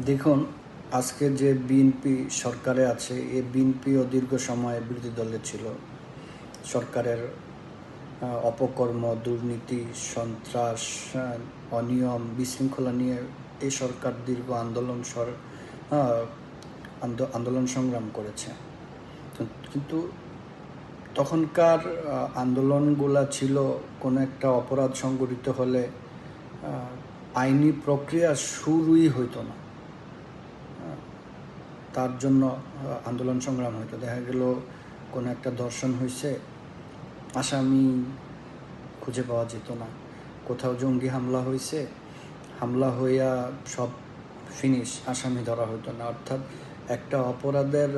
দেখুন, আজকে যে বিএনপি সরকারে আছে, এই বিএনপিও দীর্ঘ সময় বিরোধী দলে ছিল। সরকারের অপকর্ম, দুর্নীতি, সন্ত্রাস, অনিয়ম, বিশৃঙ্খলা নিয়ে এই সরকার দীর্ঘ আন্দোলন সংগ্রাম করেছে। কিন্তু তখনকার আন্দোলনগুলা ছিল কোনো একটা অপরাধ সংঘটিত হলে আইনি প্রক্রিয়া শুরুই হইতো না, তার জন্য আন্দোলন সংগ্রাম হইতো। দেখা গেল কোনো একটা ধর্ষণ হয়েছে, আসামি খুঁজে পাওয়া যেত না। কোথাও জঙ্গি হামলা হয়েছে, হামলা হইয়া সব ফিনিশ, আসামি ধরা হতো না। অর্থাৎ একটা অপরাধের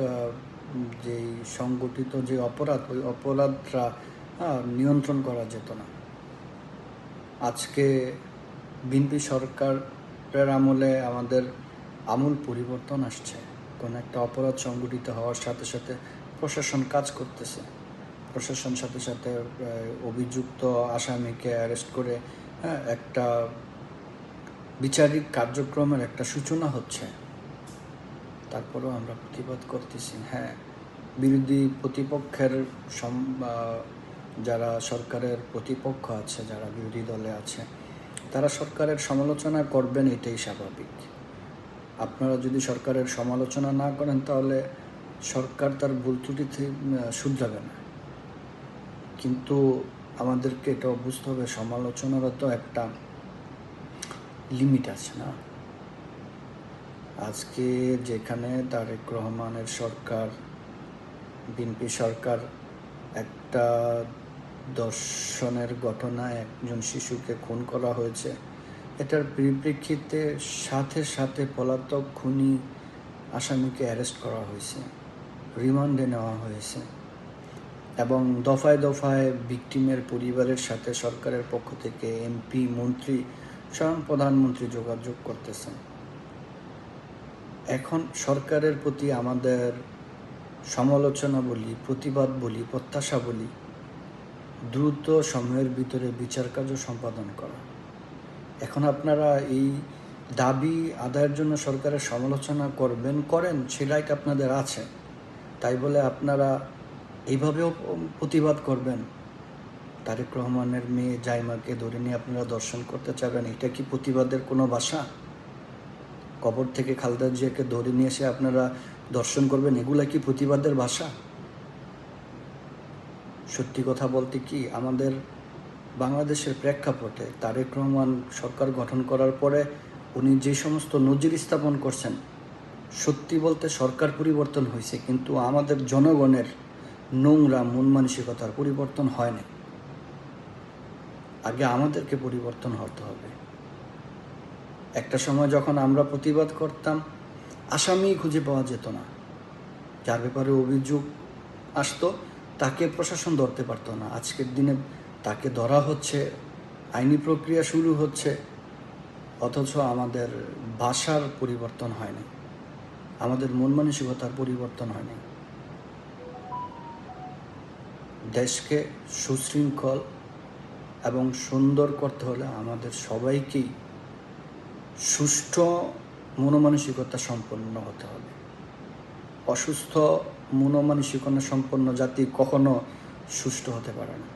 যেই সংগঠিত যে অপরাধ, ওই অপরাধটা নিয়ন্ত্রণ করা যেত না। আজকে বিএনপি সরকারের আমলে আমাদের আমূল পরিবর্তন আসছে। কোনো একটা অপরাধ সংগঠিত হওয়ার সাথে সাথে প্রশাসন কাজ করতেছে। প্রশাসন সাথে সাথে অভিযুক্ত আসামিকে অ্যারেস্ট করে একটা বিচারিক কার্যক্রমের একটা সূচনা হচ্ছে। তারপরেও আমরা প্রতিবাদ করতেছি। বিরোধী প্রতিপক্ষের যারা সরকারের প্রতিপক্ষ আছে, যারা বিরোধী দলে আছে, তারা সরকারের সমালোচনা করবেন, এটাই স্বাভাবিক। আপনারা যদি সরকারের সমালোচনা না করেন, তাহলে সরকার তার ভুল ত্রুটি শুধরাবে না। কিন্তু আমাদেরকে এটাও বুঝতে হবে, সমালোচনারও তো একটা লিমিট আছে না। আজকে যেখানে তারেক রহমানের সরকার, বিএনপি সরকার, একটা ধর্ষণের ঘটনায় একজন শিশুকে খুন করা হয়েছে, এটার পরিপ্রেক্ষিতে সাথে সাথে পলাতক খুনি আসামিকে অ্যারেস্ট করা হয়েছে, রিমান্ডে নেওয়া হয়েছে, এবং দফায় দফায় ভিকটিমের পরিবারের সাথে সরকারের পক্ষ থেকে এমপি, মন্ত্রী, স্বয়ং প্রধানমন্ত্রী যোগাযোগ করতেছেন। এখন সরকারের প্রতি আমাদের সমালোচনা বলি, প্রতিবাদ বলি, প্রত্যাশা বলি, দ্রুত সময়ের ভিতরে বিচার কার্য সম্পাদন করা। এখন আপনারা এই দাবি আদায়ের জন্য সরকারের সমালোচনা করেন, সে রাইট আপনাদের আছে। তাই বলে আপনারা এইভাবেও প্রতিবাদ করবেন। তারেক রহমানের মেয়ে জাইমাকে ধরে নিয়ে আপনারা দর্শন করতে চাবেন, এটা কি প্রতিবাদের কোনো ভাষা? কবর থেকে খালেদা জিয়াকে ধরে নিয়ে এসে আপনারা দর্শন করবেন, এগুলা কি প্রতিবাদের ভাষা? সত্যি কথা বলতে কি, আমাদের বাংলাদেশের প্রেক্ষাপটে তারেক রহমান সরকার গঠন করার পরে উনি যে সমস্ত নজির স্থাপন করছেন, সত্যি বলতে সরকার পরিবর্তন হয়েছে, কিন্তু আমাদের জনগণের নোংরা মন মানসিকতার পরিবর্তন হয়নি। আগে আমাদেরকে পরিবর্তন হতে হবে। একটা সময় যখন আমরা প্রতিবাদ করতাম, আসামি খুঁজে পাওয়া যেত না। যার ব্যাপারে অভিযোগ আসতো, তাকে প্রশাসন ধরতে পারত না। আজকের দিনে তাকে ধরা হচ্ছে, আইনি প্রক্রিয়া শুরু হচ্ছে, অথচ আমাদের ভাষার পরিবর্তন হয়নি, আমাদের মন মানসিকতার পরিবর্তন হয়নি। দেশকে সুশৃঙ্খল এবং সুন্দর করতে হলে আমাদের সবাইকেই সুষ্ঠু মনোমানসিকতা সম্পন্ন হতে হবে। অসুস্থ মনোমানসিকতা সম্পন্ন জাতি কখনো সুষ্ঠু হতে পারে না।